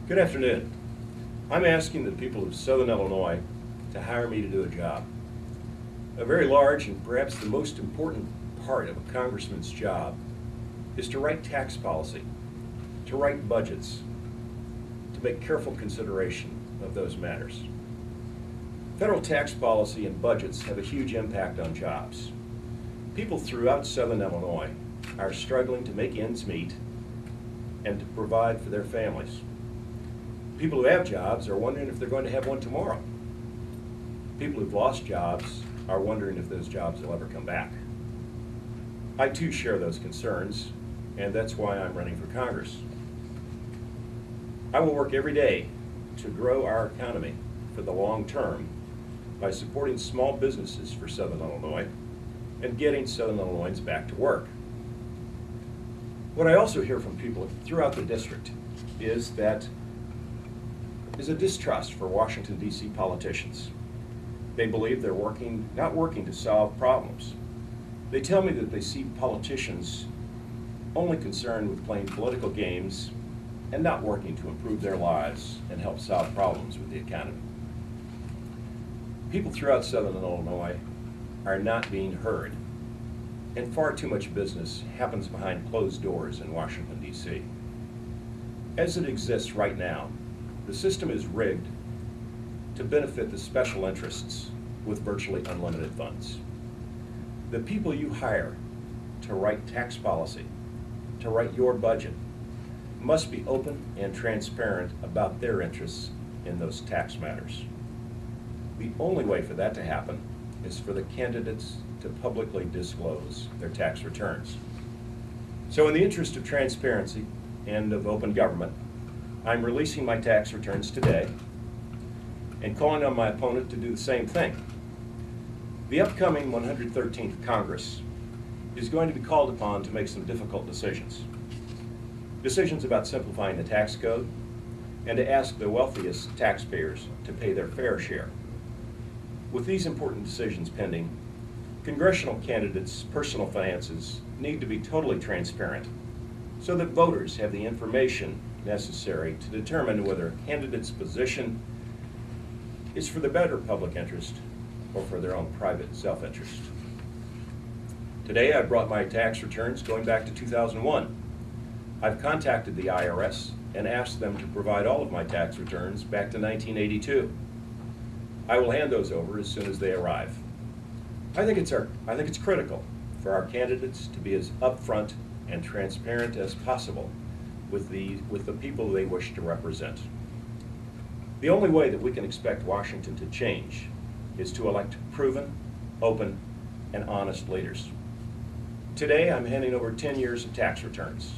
Good afternoon. I'm asking the people of Southern Illinois to hire me to do a job. A very large and perhaps the most important part of a congressman's job is to write tax policy, to write budgets, to make careful consideration of those matters. Federal tax policy and budgets have a huge impact on jobs. People throughout Southern Illinois are struggling to make ends meet and to provide for their families. People who have jobs are wondering if they're going to have one tomorrow. People who've lost jobs are wondering if those jobs will ever come back. I too share those concerns, and that's why I'm running for Congress. I will work every day to grow our economy for the long term by supporting small businesses for Southern Illinois and getting Southern Illinoisans back to work. What I also hear from people throughout the district is a distrust for Washington, D.C. politicians. They believe they're not working to solve problems. They tell me that they see politicians only concerned with playing political games and not working to improve their lives and help solve problems with the economy. People throughout Southern Illinois are not being heard, and far too much business happens behind closed doors in Washington, D.C. As it exists right now, the system is rigged to benefit the special interests with virtually unlimited funds. The people you hire to write tax policy, to write your budget, must be open and transparent about their interests in those tax matters. The only way for that to happen is for the candidates to publicly disclose their tax returns. So in the interest of transparency and of open government, I'm releasing my tax returns today and calling on my opponent to do the same thing. The upcoming 113th Congress is going to be called upon to make some difficult decisions. Decisions about simplifying the tax code and to ask the wealthiest taxpayers to pay their fair share. With these important decisions pending, congressional candidates' personal finances need to be totally transparent so that voters have the information necessary to determine whether a candidate's position is for the better public interest or for their own private self-interest. Today I brought my tax returns going back to 2001. I've contacted the IRS and asked them to provide all of my tax returns back to 1982. I will hand those over as soon as they arrive. I think it's critical for our candidates to be as upfront and transparent as possible with the people they wish to represent. The only way that we can expect Washington to change is to elect proven, open, and honest leaders. Today, I'm handing over 10 years of tax returns.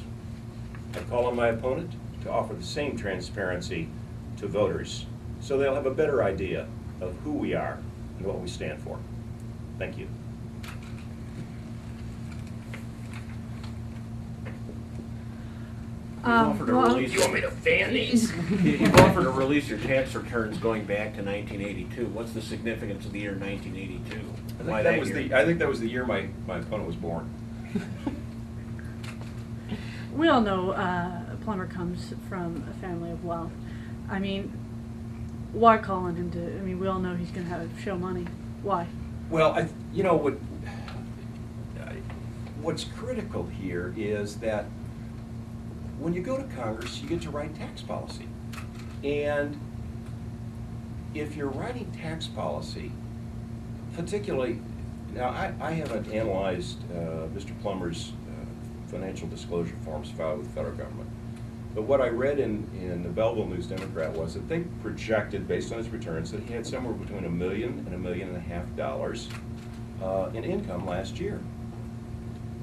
I call on my opponent to offer the same transparency to voters so they'll have a better idea of who we are and what we stand for. Thank you. You offered to release. You want me to fan these? You've offered to release your tax returns going back to 1982. What's the significance of the year 1982? I think that was the year my opponent was born. We all know Plummer comes from a family of wealth. I mean, why call on him to? I mean, we all know he's going to show money. Why? Well, what's critical here is that when you go to Congress, you get to write tax policy. And if you're writing tax policy, particularly, now I haven't analyzed Mr. Plummer's financial disclosure forms filed with the federal government. But what I read in the Belleville News-Democrat was that they projected, based on his returns, that he had somewhere between $1 million and $1.5 million in income last year.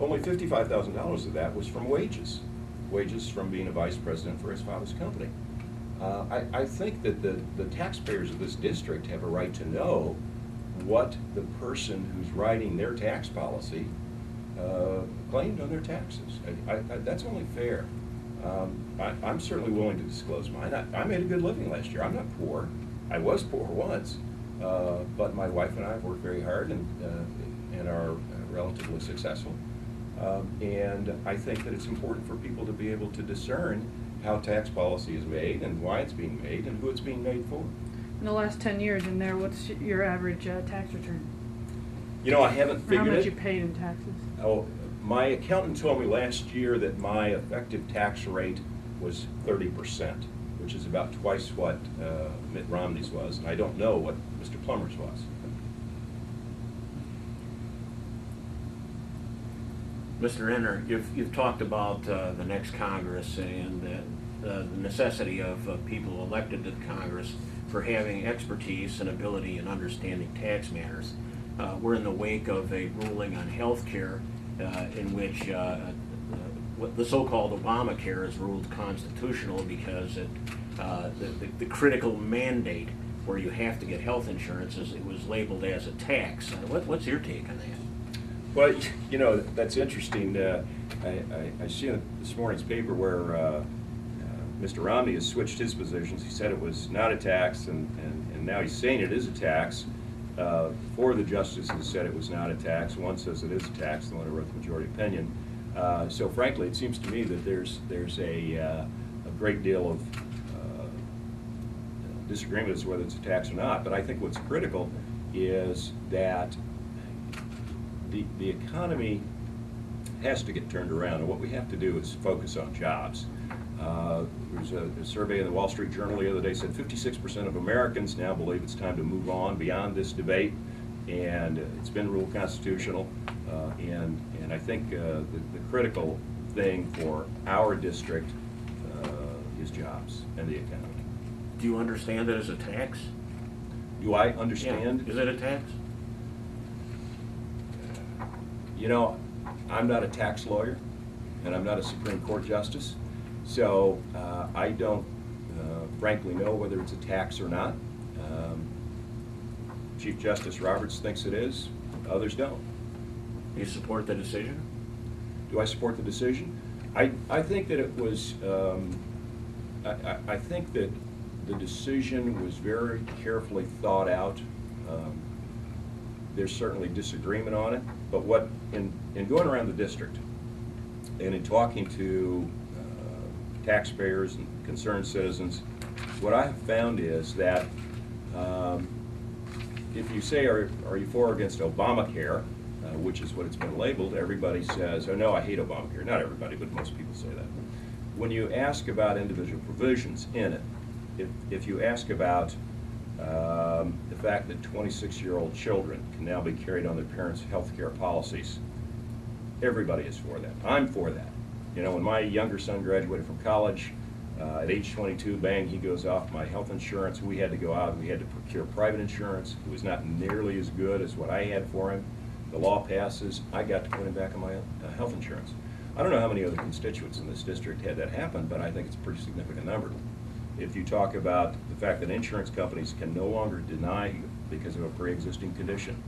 Only $55,000 of that was from wages from being a vice president for his father's company. I think that the taxpayers of this district have a right to know what the person who's writing their tax policy claimed on their taxes. That's only fair. I'm certainly willing to disclose mine. I made a good living last year. I'm not poor. I was poor once, but my wife and I have worked very hard and are relatively successful. And I think that it's important for people to be able to discern how tax policy is made and why it's being made and who it's being made for. In the last 10 years in there, what's your average tax return? You know, I haven't Or how figured much it. you paid in taxes? Oh, my accountant told me last year that my effective tax rate was 30%, which is about twice what Mitt Romney's was, and I don't know what Mr. Plummer's was. Mr. Enyart, you've talked about the next Congress and the necessity of people elected to the Congress for having expertise and ability in understanding tax matters. We're in the wake of a ruling on health care in which the so-called Obamacare is ruled constitutional because the critical mandate where you have to get health insurance it was labeled as a tax. What's your take on that? Well, you know, that's interesting. I see in this morning's paper where Mr. Romney has switched his positions. He said it was not a tax, and now he's saying it is a tax. Four of the justices said it was not a tax. One says it is a tax, the one who wrote the majority opinion. So frankly, it seems to me that there's a great deal of disagreement as to whether it's a tax or not. But I think what's critical is that the economy has to get turned around, and what we have to do is focus on jobs. There's a survey in the Wall Street Journal the other day said 56% of Americans now believe it's time to move on beyond this debate, and it's been ruled constitutional. And I think the critical thing for our district is jobs and the economy. Do you understand it as a tax? Do I understand? Yeah. Is it a tax? You know, I'm not a tax lawyer, and I'm not a Supreme Court justice, so I don't frankly know whether it's a tax or not. Chief Justice Roberts thinks it is, others don't. Do you support the decision? Do I support the decision? I think that it was, I think that the decision was very carefully thought out. There's certainly disagreement on it, but what, in going around the district and in talking to taxpayers and concerned citizens, what I have found is that if you say, are you for or against Obamacare, which is what it's been labeled, everybody says, oh no, I hate Obamacare. Not everybody, but most people say that. When you ask about individual provisions in it, if you ask about the fact that 26-year-old children can now be carried on their parents' health care policies, everybody is for that. I'm for that. You know, when my younger son graduated from college, at age 22, bang, he goes off my health insurance. We had to go out and we had to procure private insurance. It was not nearly as good as what I had for him. The law passes, I got to put him back on my health insurance. I don't know how many other constituents in this district had that happen, but I think it's a pretty significant number. If you talk about the fact that insurance companies can no longer deny you because of a pre-existing condition,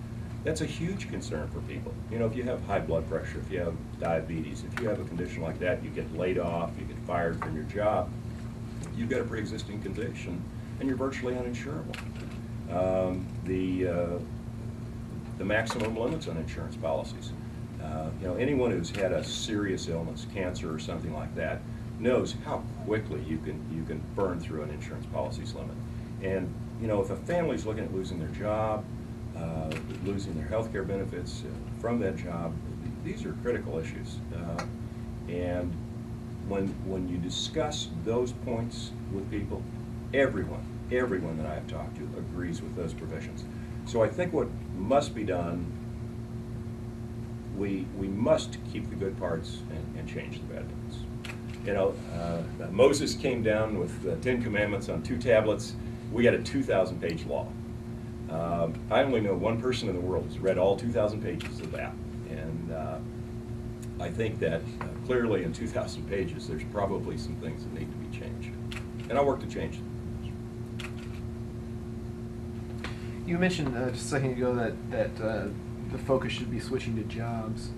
that's a huge concern for people. You know, if you have high blood pressure, if you have diabetes, if you have a condition like that, you get laid off, you get fired from your job, you've got a pre-existing condition, and you're virtually uninsurable. The maximum limits on insurance policies. You know, anyone who's had a serious illness, cancer or something like that, knows how quickly you can burn through an insurance policy's limit. And you know, if a family's looking at losing their job, losing their health care benefits from that job, these are critical issues. And when you discuss those points with people, everyone that I have talked to agrees with those provisions. So I think what must be done, we must keep the good parts and change the bad parts. You know, Moses came down with the 10 Commandments on 2 tablets. We got a 2,000-page law. I only know one person in the world who's read all 2,000 pages of that. And I think that clearly in 2,000 pages, there's probably some things that need to be changed. And I'll work to change them. You mentioned just a second ago that the focus should be switching to jobs.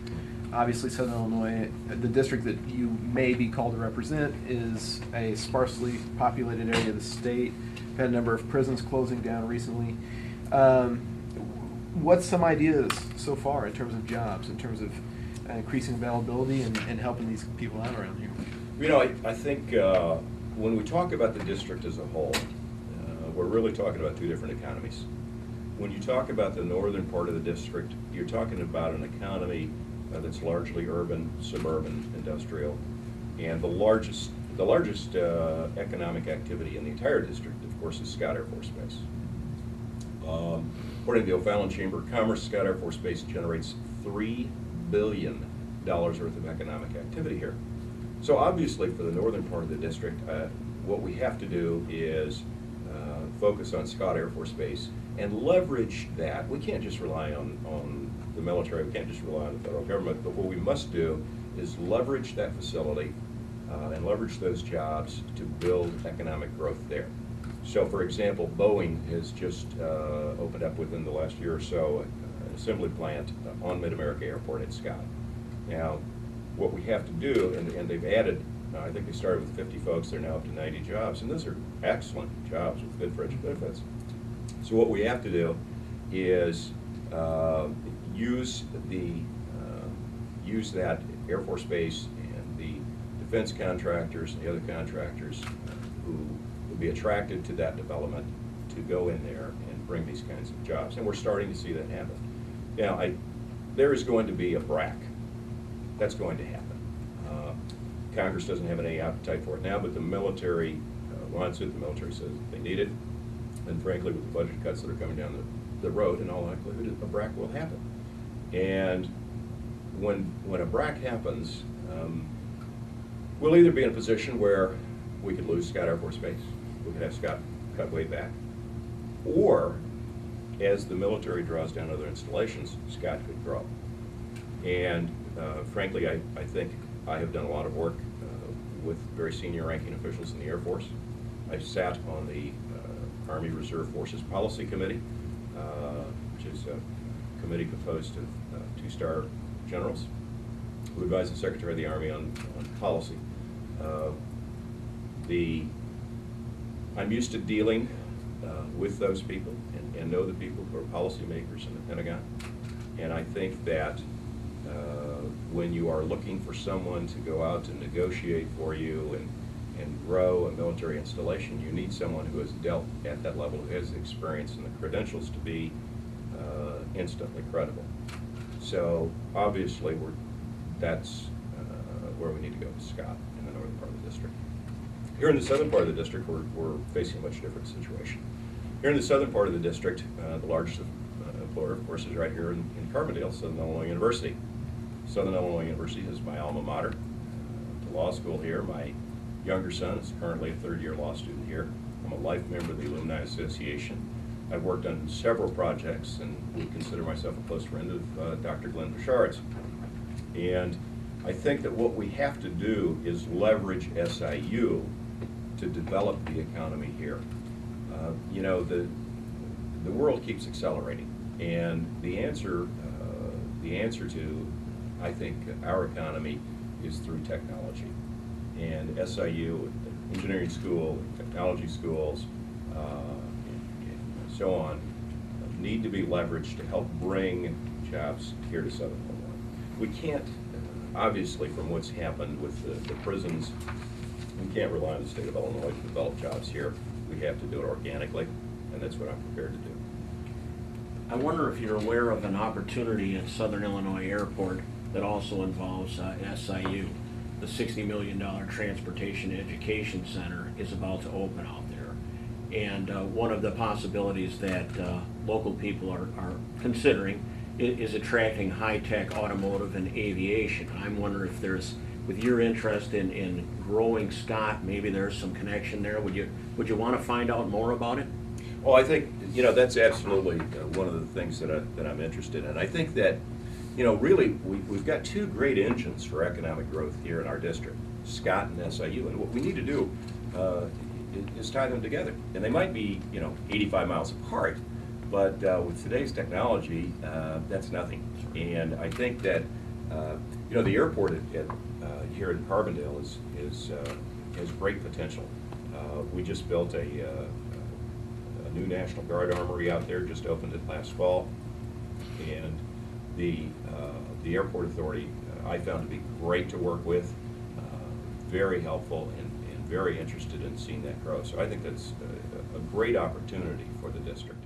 Obviously, Southern Illinois, the district that you may be called to represent, is a sparsely populated area of the state. We've had a number of prisons closing down recently. What's some ideas so far in terms of jobs, in terms of increasing availability and helping these people out around here? You know, I think when we talk about the district as a whole, we're really talking about two different economies. When you talk about the northern part of the district, you're talking about an economy that's largely urban, suburban, industrial, and the largest economic activity in the entire district, of course, is Scott Air Force Base. According to the O'Fallon Chamber of Commerce, Scott Air Force Base generates $3 billion worth of economic activity here. So obviously for the northern part of the district, what we have to do is focus on Scott Air Force Base and leverage that. We can't just rely on the military, we can't just rely on the federal government, but what we must do is leverage that facility and leverage those jobs to build economic growth there. So for example, Boeing has just opened up within the last year or so an assembly plant on Mid-America Airport at Scott. Now, what we have to do, and they've added, I think they started with 50 folks, they're now up to 90 jobs, and those are excellent jobs with good fringe benefits. So what we have to do is use that Air Force Base and the defense contractors and the other contractors who will be attracted to that development to go in there and bring these kinds of jobs. And we're starting to see that happen. Now, there is going to be a BRAC. That's going to happen. Congress doesn't have any appetite for it now, but the military wants it. The military says they need it. And frankly, with the budget cuts that are coming down the road, in all likelihood, a BRAC will happen. And when a BRAC happens, we'll either be in a position where we could lose Scott Air Force Base, we could have Scott cut way back, or as the military draws down other installations, Scott could grow. And frankly, I think I have done a lot of work with very senior ranking officials in the Air Force. I sat on the Army Reserve Forces Policy Committee, which is a committee composed of two-star generals who advise the Secretary of the Army on policy. I'm used to dealing with those people and know the people who are policymakers in the Pentagon. And I think that when you are looking for someone to go out and negotiate for you and grow a military installation, you need someone who has dealt at that level, who has the experience and the credentials to be instantly credible. So obviously that's where we need to go with Scott in the northern part of the district. Here in the southern part of the district, we're facing a much different situation. Here in the southern part of the district, the largest employer, of course, is right here in Carbondale, Southern Illinois University. Southern Illinois University is my alma mater. To law school here. My younger son is currently a third-year law student here. I'm a life member of the Alumni Association. I've worked on several projects and would consider myself a close friend of Dr. Glenn Bouchard's. And I think that what we have to do is leverage SIU to develop the economy here. You know, the world keeps accelerating, and the answer to, I think, our economy is through technology. And SIU, engineering school, technology schools, and so on, need to be leveraged to help bring jobs here to Southern Illinois. We can't, obviously, from what's happened with the prisons, we can't rely on the state of Illinois to develop jobs here. We have to do it organically, and that's what I'm prepared to do. I wonder if you're aware of an opportunity at Southern Illinois Airport that also involves SIU. The $60 million Transportation Education Center is about to open out there. And one of the possibilities that local people are considering is attracting high-tech automotive and aviation. I'm wondering if there's, with your interest in growing Scott, maybe there's some connection there. Would you want to find out more about it? Well, I think, you know, that's absolutely one of the things that I'm interested in. I think that, you know, really, we've got two great engines for economic growth here in our district, Scott and SIU. And what we need to do is tie them together. And they might be, you know, 85 miles apart, but with today's technology, that's nothing. And I think that, you know, the airport here in Carbondale has great potential. We just built a new National Guard armory out there, just opened it last fall, and the airport authority I found to be great to work with. very helpful and very interested in seeing that grow. So I think that's a great opportunity for the district.